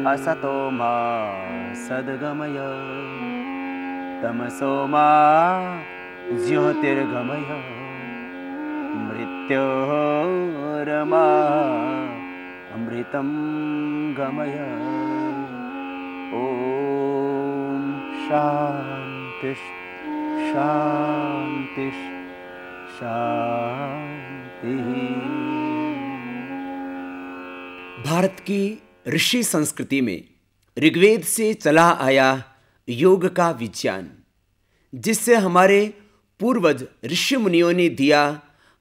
असतो मा सद्गमय तमसो मा ज्योतिर्गमय मृत्योर्मा अमृतं गमय। ओम शांति शांति शांति। भारत की ऋषि संस्कृति में ऋग्वेद से चला आया योग का विज्ञान, जिससे हमारे पूर्वज ऋषि मुनियों ने दिया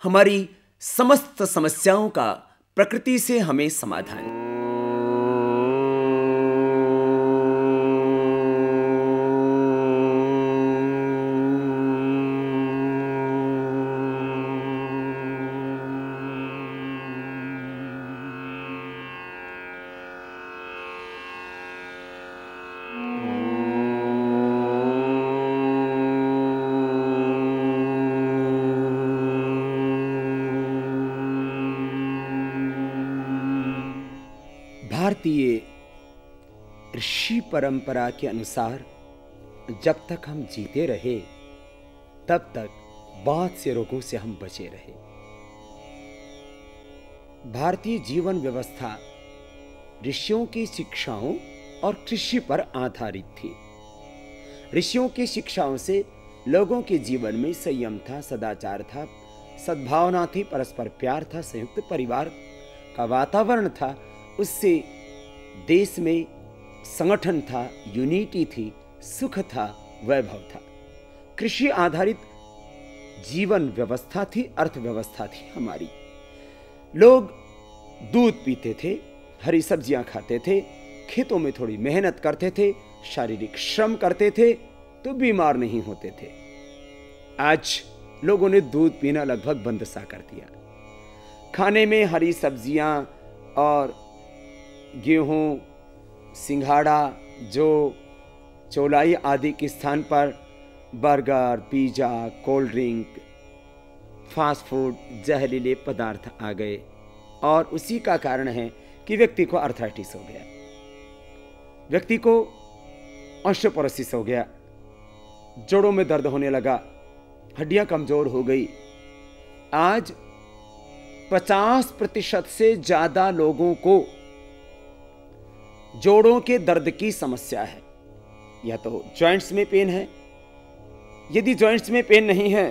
हमारी समस्त समस्याओं का प्रकृति से हमें समाधान। भारतीय ऋषि परंपरा के अनुसार जब तक हम जीते रहे तब तक बहुत से रोगों से हम बचे रहे। भारतीय जीवन व्यवस्था ऋषियों की शिक्षाओं और कृषि पर आधारित थी। ऋषियों की शिक्षाओं से लोगों के जीवन में संयम था, सदाचार था, सद्भावना थी, परस्पर प्यार था, संयुक्त परिवार का वातावरण था। उससे देश में संगठन था, यूनिटी थी, सुख था, वैभव था। कृषि आधारित जीवन व्यवस्था थी, अर्थव्यवस्था थी हमारी। लोग दूध पीते थे, हरी सब्जियां खाते थे, खेतों में थोड़ी मेहनत करते थे, शारीरिक श्रम करते थे तो बीमार नहीं होते थे। आज लोगों ने दूध पीना लगभग बंद सा कर दिया। खाने में हरी सब्जियां और गेहूं, सिंघाड़ा, जो चौलाई आदि के स्थान पर burger, pizza, cold drink, fast food, जहरीले पदार्थ आ गए और उसी का कारण है कि व्यक्ति को आर्थराइटिस हो गया, व्यक्ति को ऑस्टियोपोरोसिस हो गया, जोड़ों में दर्द होने लगा, हड्डियां कमजोर हो गई। आज 50% से ज्यादा लोगों को जोड़ों के दर्द की समस्या है। या तो जॉइंट्स में पेन है, यदि जॉइंट्स में पेन नहीं है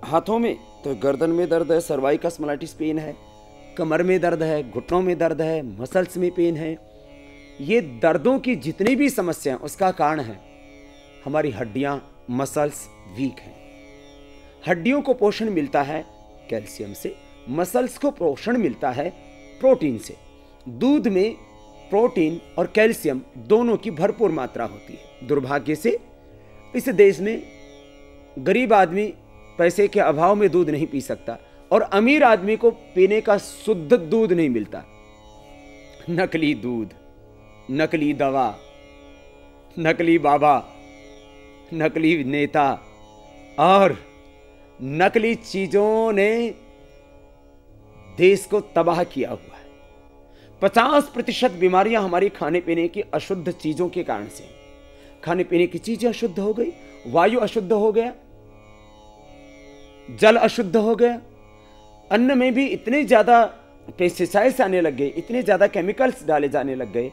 हाथों में तो गर्दन में दर्द है, सर्वाइकल स्पॉन्डिलाइटिस पेन है, कमर में दर्द है, घुटनों में दर्द है, मसल्स में पेन है। ये दर्दों की जितनी भी समस्या है उसका कारण है हमारी हड्डियां, मसल्स वीक हैं। हड्डियों को पोषण मिलता है कैल्शियम से, मसल्स को पोषण मिलता है प्रोटीन से। दूध में प्रोटीन और कैल्शियम दोनों की भरपूर मात्रा होती है। दुर्भाग्य से इस देश में गरीब आदमी पैसे के अभाव में दूध नहीं पी सकता और अमीर आदमी को पीने का शुद्ध दूध नहीं मिलता। नकली दूध, नकली दवा, नकली बाबा, नकली नेता और नकली चीजों ने देश को तबाह किया हुआ है। 50% बीमारियां हमारी खाने पीने की अशुद्ध चीजों के कारण से। खाने पीने की चीजें अशुद्ध हो गई, वायु अशुद्ध हो गया, जल अशुद्ध हो गया, अन्न में भी इतने ज्यादा पेस्टिसाइड्स आने लग गए, इतने ज्यादा केमिकल्स डाले जाने लग गए,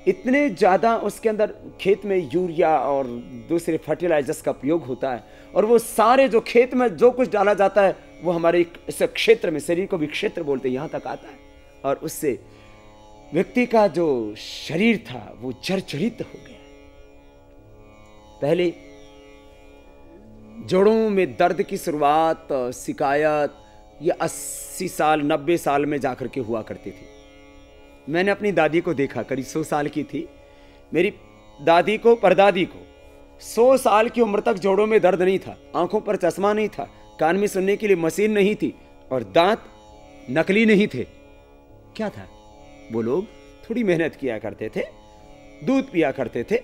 इतने ज्यादा उसके अंदर खेत में यूरिया और दूसरे फर्टिलाइजर्स का उपयोग होता है और वो सारे जो खेत में जो कुछ डाला जाता है वो हमारे इस क्षेत्र में, शरीर को भी क्षेत्र बोलते हैं, यहां तक आता है और उससे व्यक्ति का जो शरीर था वो जर्जरित हो गया। पहले जोड़ों में दर्द की शुरुआत, शिकायत ये 80 साल 90 साल में जाकर के हुआ करती थी। मैंने अपनी दादी को देखा, करीब 100 साल की थी। मेरी दादी को, परदादी को 100 साल की उम्र तक जोड़ों में दर्द नहीं था, आंखों पर चश्मा नहीं था, कान में सुनने के लिए मशीन नहीं थी और दांत नकली नहीं थे। क्या था? वो लोग थोड़ी मेहनत किया करते थे, दूध पिया करते थे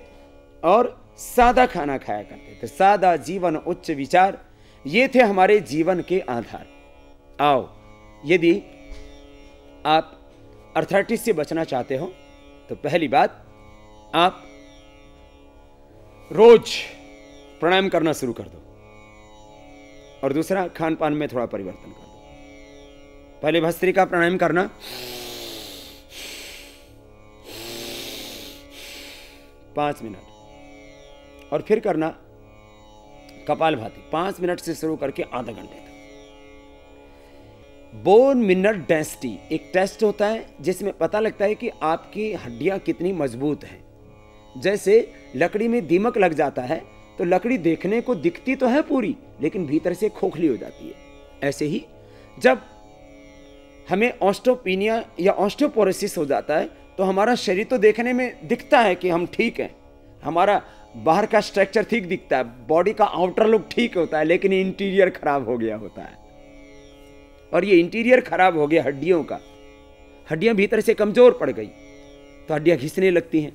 और सादा खाना खाया करते थे। सादा जीवन, उच्च विचार, ये थे हमारे जीवन के आधार। आओ, यदि आप अर्थराइटिस से बचना चाहते हो तो पहली बात, आप रोज प्राणायाम करना शुरू कर दो। और दूसरा, खान पान में थोड़ा परिवर्तन कर दो। पहले भस्त्रिका प्राणायाम करना, 5 मिनट, और फिर करना कपालभाति 5 मिनट से शुरू करके आधा घंटे तक। बोन मिनरल डेंसिटी एक टेस्ट होता है जिसमें पता लगता है कि आपकी हड्डियां कितनी मजबूत हैं। जैसे लकड़ी में दीमक लग जाता है तो लकड़ी देखने को दिखती तो है पूरी, लेकिन भीतर से खोखली हो जाती है। ऐसे ही जब हमें ऑस्टियोपेनिया या ऑस्टियोपोरोसिस हो जाता है तो हमारा शरीर तो देखने में दिखता है कि हम ठीक हैं, हमारा बाहर का स्ट्रक्चर ठीक दिखता है, बॉडी का आउटर लुक ठीक होता है, लेकिन इंटीरियर खराब हो गया होता है। और ये इंटीरियर खराब हो गया हड्डियों का, हड्डियां भीतर से कमजोर पड़ गई तो हड्डियां घिसने लगती हैं,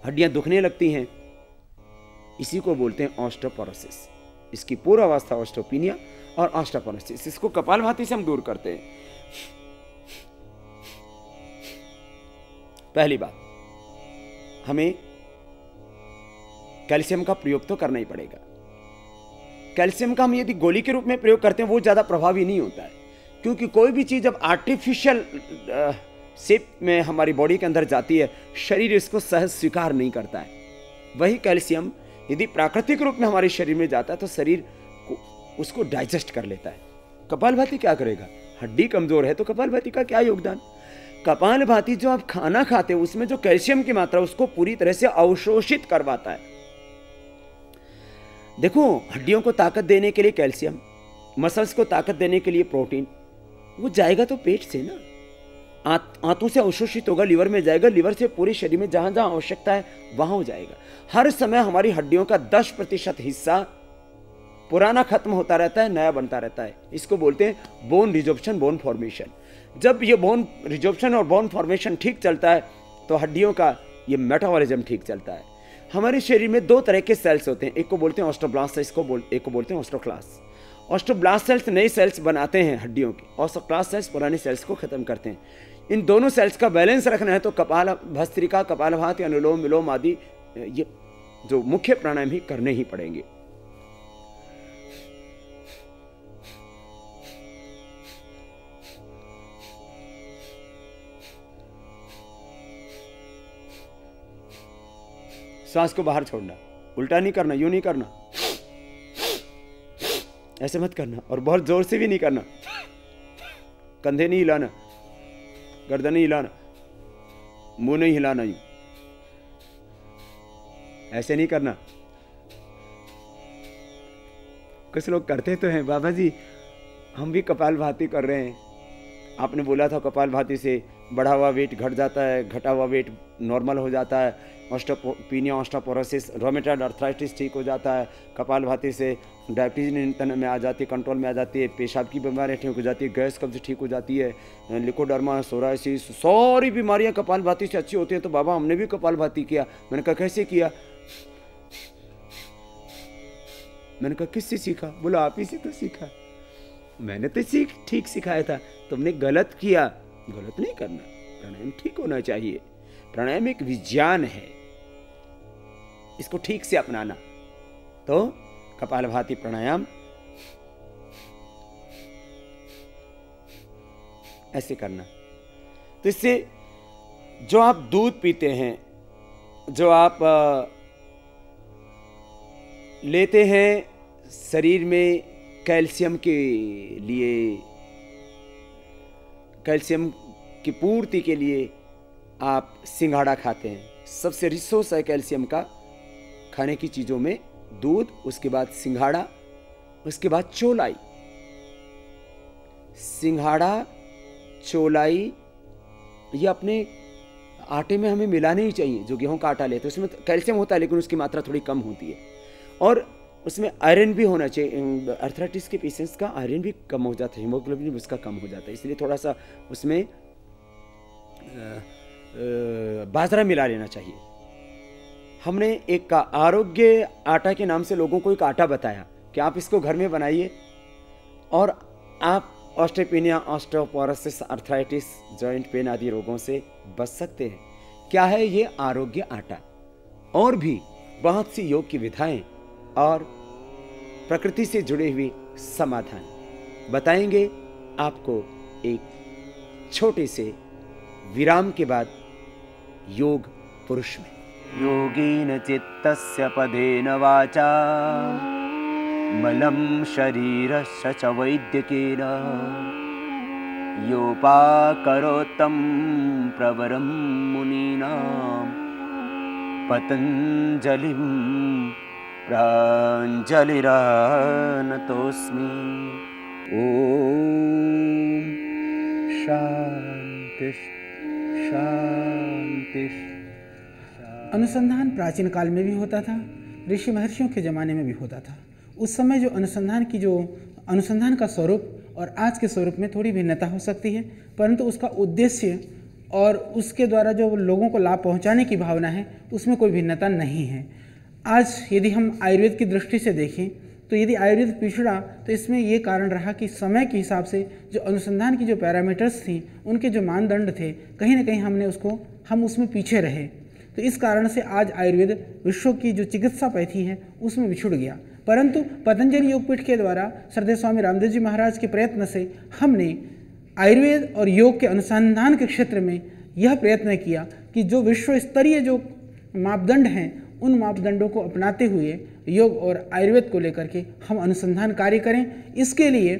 हड्डियां दुखने लगती हैं। इसी को बोलते हैं ऑस्टियोपोरोसिस। इसकी पूर्व अवस्था ऑस्टियोपेनिया और ऑस्टियोपोरोसिस। इसको कपालभाति से हम दूर करते हैं। पहली बात, हमें कैल्शियम का प्रयोग तो करना ही पड़ेगा। कैल्शियम का हम यदि गोली के रूप में प्रयोग करते हैं वो ज्यादा प्रभावी नहीं होता है, क्योंकि कोई भी चीज जब आर्टिफिशियल शेप में हमारी बॉडी के अंदर जाती है, शरीर इसको सहज स्वीकार नहीं करता है। वही कैल्शियम यदि प्राकृतिक रूप में हमारे शरीर में जाता है तो शरीर उसको डाइजेस्ट कर लेता है। कपालभाति क्या करेगा? हड्डी कमजोर है तो कपालभाति का क्या योगदान? कपालभाति जो आप खाना खाते हो उसमें जो कैल्शियम की मात्रा उसको पूरी तरह से अवशोषित करवाता है। देखो, हड्डियों को ताकत देने के लिए कैल्शियम, मसल्स को ताकत देने के लिए प्रोटीन, वो जाएगा तो पेट से ना, आंतों से अवशोषित होगा, लिवर में जाएगा, लिवर से पूरे शरीर में जहां जहां आवश्यकता है वहां हो जाएगा। हर समय हमारी हड्डियों का 10% हिस्सा पुराना खत्म होता रहता है, नया बनता रहता है। इसको बोलते हैं बोन रिजॉर्प्शन, बोन फॉर्मेशन। जब ये बोन रिजॉर्प्शन और बोन फॉर्मेशन ठीक चलता है तो हड्डियों का ये मेटाबॉलिज्म ठीक चलता है। हमारे शरीर में 2 तरह के सेल्स होते हैं, एक को बोलते हैं ऑस्टोब्लास्ट, एक को बोलते हैं ऑस्टोक्लास्ट। ऑस्टोब्लास्ट सेल्स नए सेल्स बनाते हैं हड्डियों के, ऑस्टोक्लास्ट सेल्स पुराने सेल्स को खत्म करते हैं। इन दोनों सेल्स का बैलेंस रखना है तो कपाल भस्त्रिका, कपालभाति, अनुलोम विलोम आदि ये जो मुख्य प्राणायाम ही करने ही पड़ेंगे। सांस को बाहर छोड़ना, उल्टा नहीं करना, यूं नहीं करना, ऐसे मत करना, और बहुत जोर से भी नहीं करना। कंधे नहीं हिलाना, गर्दन नहीं हिलाना, मुंह नहीं हिलाना, यूं ऐसे नहीं करना। कुछ लोग करते तो हैं, बाबा जी हम भी कपालभाति कर रहे हैं, आपने बोला था कपालभाति से बढ़ा हुआ वेट घट जाता है, घटा हुआ वेट नॉर्मल हो जाता है, ऑस्टियोपेनिया, ऑस्टियोपोरोसिस, रोमेटॉइड आर्थराइटिस ठीक हो जाता है, कपालभाति से डायबिटीज नियंत्रण में आ जाती है, कंट्रोल में आ जाती है, पेशाब की बीमारियाँ ठीक हो जाती है, गैस कब्ज ठीक हो जाती है, लिकोडर्मा, सोराइसिस, सारी बीमारियाँ कपालभाति से अच्छी होती हैं। तो बाबा हमने भी कपालभाति किया। मैंने कहा कैसे किया? मैंने कहा किससे सीखा? बोला आप ही से तो सीखा। मैंने तो ठीक सिखाया था, तुमने गलत किया। गलत नहीं करना, प्राणायाम ठीक होना चाहिए। प्राणायाम एक विज्ञान है, इसको ठीक से अपनाना। तो कपालभाति प्राणायाम ऐसे करना। तो इससे जो आप दूध पीते हैं, जो आप लेते हैं शरीर में कैल्शियम के लिए, कैल्शियम की पूर्ति के लिए आप सिंघाड़ा खाते हैं। सबसे रिसोर्स है कैल्शियम का खाने की चीज़ों में दूध, उसके बाद सिंघाड़ा, उसके बाद चौलाई। सिंघाड़ा, चौलाई ये अपने आटे में हमें मिलाने ही चाहिए। जो गेहूं का आटा लेते हैं उसमें कैल्शियम होता है लेकिन उसकी मात्रा थोड़ी कम होती है, और उसमें आयरन भी होना चाहिए। आर्थराइटिस के पेशेंट्स का आयरन भी कम हो जाता है, हीमोग्लोबिन उसका कम हो जाता है, इसलिए थोड़ा सा उसमें बाजरा मिला लेना चाहिए। हमने एक आरोग्य आटा के नाम से लोगों को एक आटा बताया कि आप इसको घर में बनाइए और आप osteopenia, osteoporosis, arthritis, joint pain आदि रोगों से बच सकते हैं। क्या है ये आरोग्य आटा, और भी बहुत सी योग की विधाएं और प्रकृति से जुड़े हुए समाधान बताएंगे आपको एक छोटे से विराम के बाद योग पुरुष में। योगेन चित्तस्य पदेन वाचा मलं शरीरस्य च वैद्यकेन योपाकरोत्तं प्रवरं मुनीनां पतञ्जलिं प्राञ्जलिरानतोऽस्मि। ॐ शान्ति शान्ति। अनुसंधान प्राचीन काल में भी होता था, ऋषि महर्षियों के ज़माने में भी होता था। उस समय जो अनुसंधान का स्वरूप और आज के स्वरूप में थोड़ी भिन्नता हो सकती है, परंतु उसका उद्देश्य और उसके द्वारा जो लोगों को लाभ पहुंचाने की भावना है उसमें कोई भिन्नता नहीं है। आज यदि हम आयुर्वेद की दृष्टि से देखें तो यदि आयुर्वेद पिछड़ा तो इसमें ये कारण रहा कि समय के हिसाब से जो अनुसंधान की जो पैरामीटर्स थी, उनके जो मानदंड थे, कहीं ना कहीं हम उसमें पीछे रहे। तो इस कारण से आज आयुर्वेद विश्व की जो चिकित्सा पैथी है उसमें बिछुड़ गया। परंतु पतंजलि योगपीठ के द्वारा श्रद्धेय स्वामी रामदेव जी महाराज के प्रयत्न से हमने आयुर्वेद और योग के अनुसंधान के क्षेत्र में यह प्रयत्न किया कि जो विश्व स्तरीय जो मापदंड हैं उन मापदंडों को अपनाते हुए योग और आयुर्वेद को लेकर के हम अनुसंधान कार्य करें। इसके लिए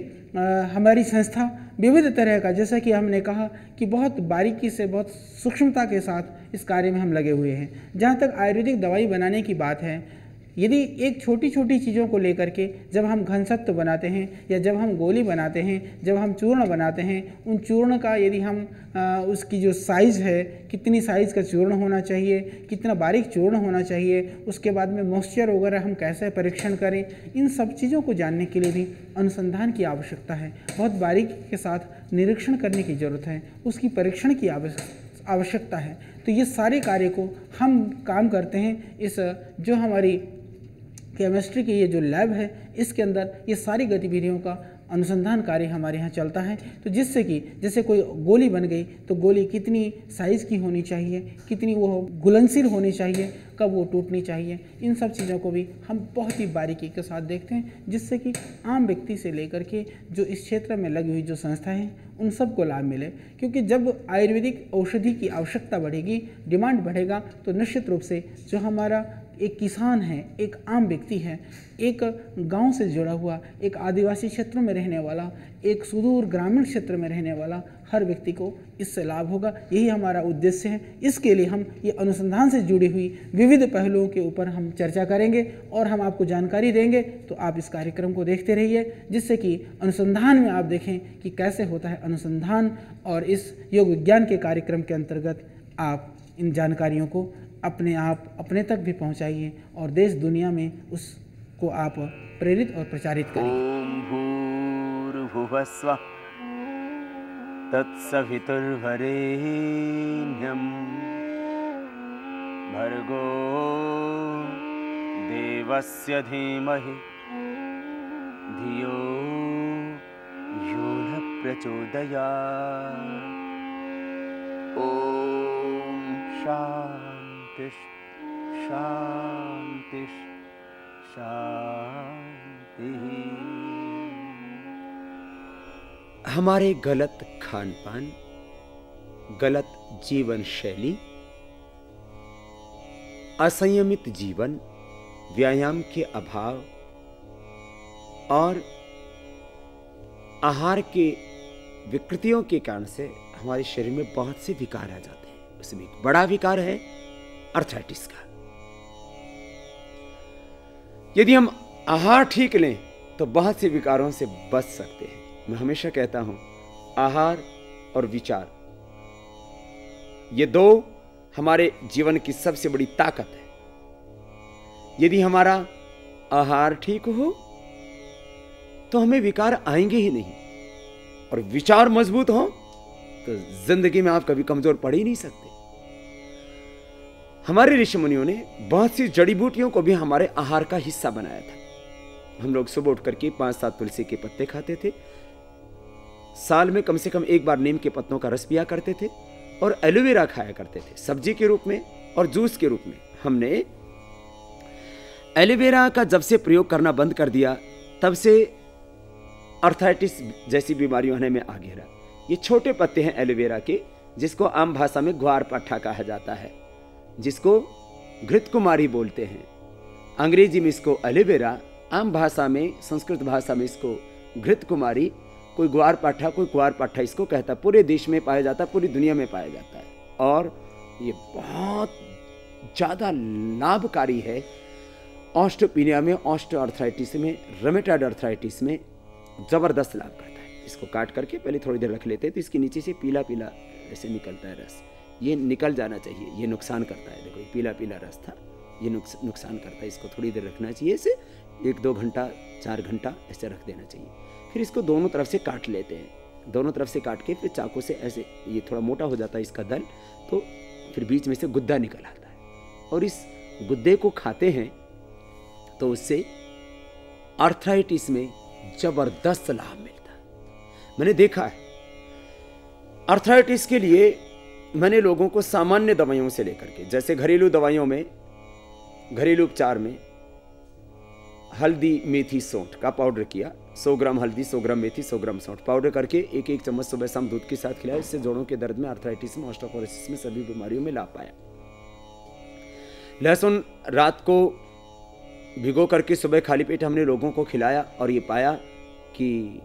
हमारी संस्था विविध तरह का, जैसा कि हमने कहा कि बहुत बारीकी से, बहुत सूक्ष्मता के साथ इस कार्य में हम लगे हुए हैं। जहाँ तक आयुर्वेदिक दवाई बनाने की बात है, यदि एक छोटी छोटी चीज़ों को लेकर के जब हम घनसत्व बनाते हैं या जब हम गोली बनाते हैं, जब हम चूर्ण बनाते हैं, उन चूर्ण का यदि हम उसकी जो साइज़ है, कितनी साइज़ का चूर्ण होना चाहिए, कितना बारीक चूर्ण होना चाहिए, उसके बाद में मॉइस्चर वगैरह हम कैसे परीक्षण करें, इन सब चीज़ों को जानने के लिए भी अनुसंधान की आवश्यकता है। बहुत बारीकी के साथ निरीक्षण करने की ज़रूरत है, उसकी परीक्षण की आवश्यकता है। तो ये सारे कार्य को हम काम करते हैं। इस जो हमारी केमिस्ट्री की ये जो लैब है, इसके अंदर ये सारी गतिविधियों का अनुसंधान कार्य हमारे यहाँ चलता है। तो जिससे कि जैसे कोई गोली बन गई तो गोली कितनी साइज़ की होनी चाहिए, कितनी वो घुलनशील होनी चाहिए, कब वो टूटनी चाहिए, इन सब चीज़ों को भी हम बहुत ही बारीकी के साथ देखते हैं, जिससे कि आम व्यक्ति से लेकर के जो इस क्षेत्र में लगी हुई जो संस्था हैं उन सब को लाभ मिले। क्योंकि जब आयुर्वेदिक औषधि की आवश्यकता बढ़ेगी, डिमांड बढ़ेगा, तो निश्चित रूप से जो हमारा एक किसान है, एक आम व्यक्ति है, एक गांव से जुड़ा हुआ, एक आदिवासी क्षेत्रों में रहने वाला, एक सुदूर ग्रामीण क्षेत्र में रहने वाला हर व्यक्ति को इससे लाभ होगा। यही हमारा उद्देश्य है। इसके लिए हम ये अनुसंधान से जुड़ी हुई विविध पहलुओं के ऊपर हम चर्चा करेंगे और हम आपको जानकारी देंगे। तो आप इस कार्यक्रम को देखते रहिए, जिससे कि अनुसंधान में आप देखें कि कैसे होता है अनुसंधान, और इस योग विज्ञान के कार्यक्रम के अंतर्गत आप इन जानकारियों को अपने तक भी पहुंचाइए और देश दुनिया में उसको आप प्रेरित और प्रचारित करें। ओम भूर्भुवस्वः तत्सवितुर्वरेण्यं भर्गो देवस्य धीमहि धियो यो न प्रचोदयात्। ओम शांति शांति शांति। हमारे गलत खान पान, गलत जीवन शैली, असंयमित जीवन, व्यायाम के अभाव और आहार के विकृतियों के कारण से हमारे शरीर में बहुत से विकार आ जाते हैं। उसमें एक बड़ा विकार है अर्थराइटिस का। यदि हम आहार ठीक लें तो बहुत से विकारों से बच सकते हैं। मैं हमेशा कहता हूं, आहार और विचार, ये दो हमारे जीवन की सबसे बड़ी ताकत है। यदि हमारा आहार ठीक हो तो हमें विकार आएंगे ही नहीं, और विचार मजबूत हो तो जिंदगी में आप कभी कमजोर पड़ ही नहीं सकते। हमारे ऋषि मुनियों ने बहुत सी जड़ी बूटियों को भी हमारे आहार का हिस्सा बनाया था। हम लोग सुबह उठ करके 5-7 तुलसी के पत्ते खाते थे, साल में कम से कम एक बार नीम के पत्तों का रस पिया करते थे, और एलोवेरा खाया करते थे, सब्जी के रूप में और जूस के रूप में। हमने एलोवेरा का जब से प्रयोग करना बंद कर दिया, तब से आर्थराइटिस जैसी बीमारियों होने में आगे रहा। ये छोटे पत्ते हैं एलोवेरा के, जिसको आम भाषा में ग्वारपाठा कहा जाता है, जिसको घृतकुमारी बोलते हैं। अंग्रेजी में इसको एलोवेरा, आम भाषा में, संस्कृत भाषा में इसको घृतकुमारी, कोई ग्वारपाठा कोई ग्वारपाठा इसको कहता है। पूरे देश में पाया जाता है, पूरी दुनिया में पाया जाता है, और ये बहुत ज़्यादा लाभकारी है ऑस्टियोपीनिया में, ऑस्टियोआर्थराइटिस में, रूमेटॉइड आर्थराइटिस में ज़बरदस्त लाभ करता है। इसको काट करके पहले थोड़ी देर रख लेते हैं तो इसके नीचे से पीला पीला ऐसे निकलता है रस, ये निकल जाना चाहिए, ये नुकसान करता है। देखो ये पीला पीला रस था, ये नुकसान करता है, इसको थोड़ी देर रखना चाहिए, इसे 1-2 घंटा 4 घंटा ऐसे रख देना चाहिए। फिर इसको दोनों तरफ से काट लेते हैं, दोनों तरफ से काट के फिर चाकू से ऐसे, ये थोड़ा मोटा हो जाता है इसका दल, तो फिर बीच में से गुद्दा निकल आता है, और इस गुद्दे को खाते हैं तो उससे आर्थराइटिस में जबरदस्त लाभ मिलता है। मैंने देखा है आर्थराइटिस के लिए मैंने लोगों को सामान्य दवाइयों से लेकर के, जैसे घरेलू दवाइयों में, घरेलू उपचार में हल्दी मेथी सौंठ का पाउडर किया, 100 ग्राम हल्दी 100 ग्राम मेथी 100 ग्राम सौंठ पाउडर करके 1-1 चम्मच सुबह शाम दूध के साथ खिलाया। इससे जोड़ों के दर्द में, आर्थराइटिस में, ऑस्टियोपोरोसिस में, सभी बीमारियों में लाभ पाया। लहसुन रात को भिगो करके सुबह खाली पेट हमने लोगों को खिलाया, और ये पाया कि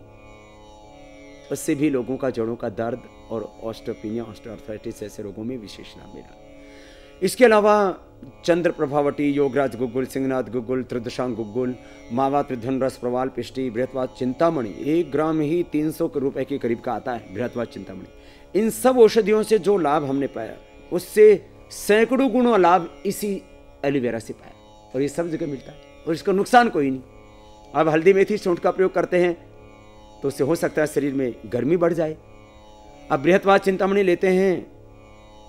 उससे भी लोगों का जोड़ों का दर्द और ऑस्टियोपीनिया, ऑस्टियोआर्थराइटिस जैसे रोगों में विशेष लाभ मिला। इसके अलावा चंद्र प्रभावटी, योगराज गुग्गुल, सिंहनाथ गुग्गुल, त्रिदशांग गुग्गुल, मावा, त्रिधन रस, प्रवाल पिष्टी, बृहत्वाद चिंतामणि 1 ग्राम ही 300 रुपए के करीब का आता है बृहत्वाद चिंतामणि। इन सब औषधियों से जो लाभ हमने पाया, उससे सैकड़ों गुणों लाभ इसी एलोवेरा से पाया, और ये सब जगह मिलता है और इसका नुकसान कोई नहीं। अब हल्दी मेथी सौंठ का प्रयोग करते हैं तो उससे हो सकता है शरीर में गर्मी बढ़ जाए। अब बृहत्वाद चिंतामणि लेते हैं,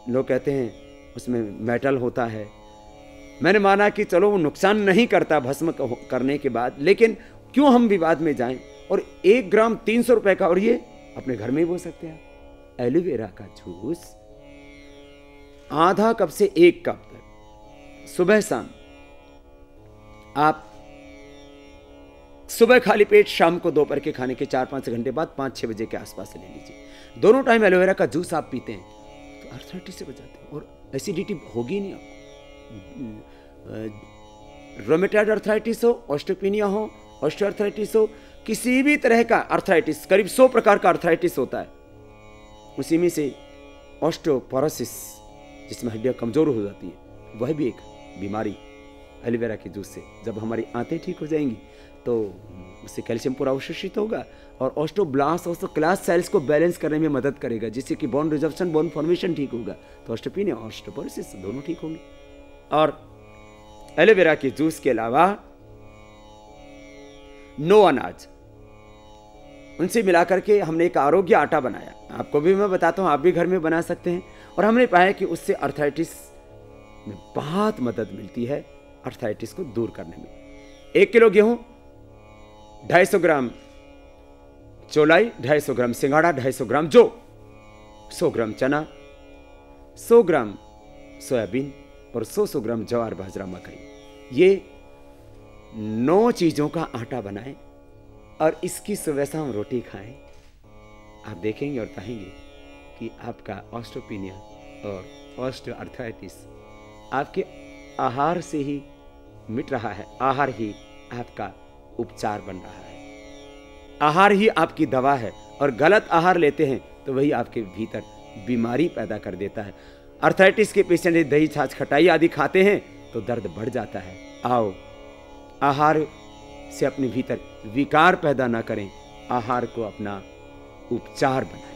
लोग कहते हैं उसमें मेटल होता है। मैंने माना कि चलो वो नुकसान नहीं करता भस्म करने के बाद, लेकिन क्यों हम विवाद में जाएं। और 1 ग्राम 300 रुपए का, और ये अपने घर में ही बो सकते हैं। एलोवेरा का जूस आधा कप से 1 कप तक सुबह शाम, आप सुबह खाली पेट, शाम को दोपहर के खाने के 4-5 घंटे बाद 5-6 बजे के आसपास ले लीजिए। दोनों टाइम एलोवेरा का जूस आप पीते हैं तो आर्थराइटिस से बचाते हैं, और एसिडिटी होगी नहीं आपको। रोमेटॉइड आर्थराइटिस हो, ऑस्टियोपीनिया हो, ऑस्टियोआर्थराइटिस हो, किसी भी तरह का आर्थराइटिस, करीब 100 प्रकार का आर्थराइटिस होता है। उसी में से ऑस्टियोपोरोसिस, जिसमें हड्डियां कमजोर हो जाती है, वह भी एक बीमारी एलोवेरा के जूस से, जब हमारी आंतें ठीक हो जाएंगी तो उससे कैल्शियम पूरा अवशोषित होगा, और ऑस्टियोब्लास्ट, ऑस्टियोक्लास्ट सेल्स को बैलेंस करने में मदद करेगा, जिससे कि बोन रिजर्प्शन, बोन फॉर्मेशन ठीक होगा, तो ऑस्टियोपीनिया, ऑस्टियोपोरोसिस दोनों ठीक होंगे। और एलोवेरा के जूस के अलावा 9 अनाज, उनसे मिलाकर के हमने एक आरोग्य आटा बनाया। आपको भी मैं बताता हूं, आप भी घर में बना सकते हैं। और हमने पाया कि उससे आर्थराइटिस में बहुत मदद मिलती है, आर्थराइटिस को दूर करने में। 1 किलो गेहूं, 250 ग्राम चौलाई, 250 ग्राम सिंघाड़ा, 250 ग्राम जौ, 100 ग्राम चना, 100 ग्राम सोयाबीन और 100 ग्राम ज्वार, बाजरा, मकई, ये 9 चीजों का आटा बनाएं और इसकी सुबह शाम रोटी खाएं। आप देखेंगे और कहेंगे कि आपका ऑस्टियोपीनिया और ऑस्टियोआर्थराइटिस आपके आहार से ही मिट रहा है। आहार ही आपका उपचार बन रहा है, आहार ही आपकी दवा है। और गलत आहार लेते हैं तो वही आपके भीतर बीमारी पैदा कर देता है। आर्थराइटिस के पेशेंट दही, छाछ, खटाई आदि खाते हैं तो दर्द बढ़ जाता है। आओ, आहार से अपने भीतर विकार पैदा ना करें, आहार को अपना उपचार बनाएं।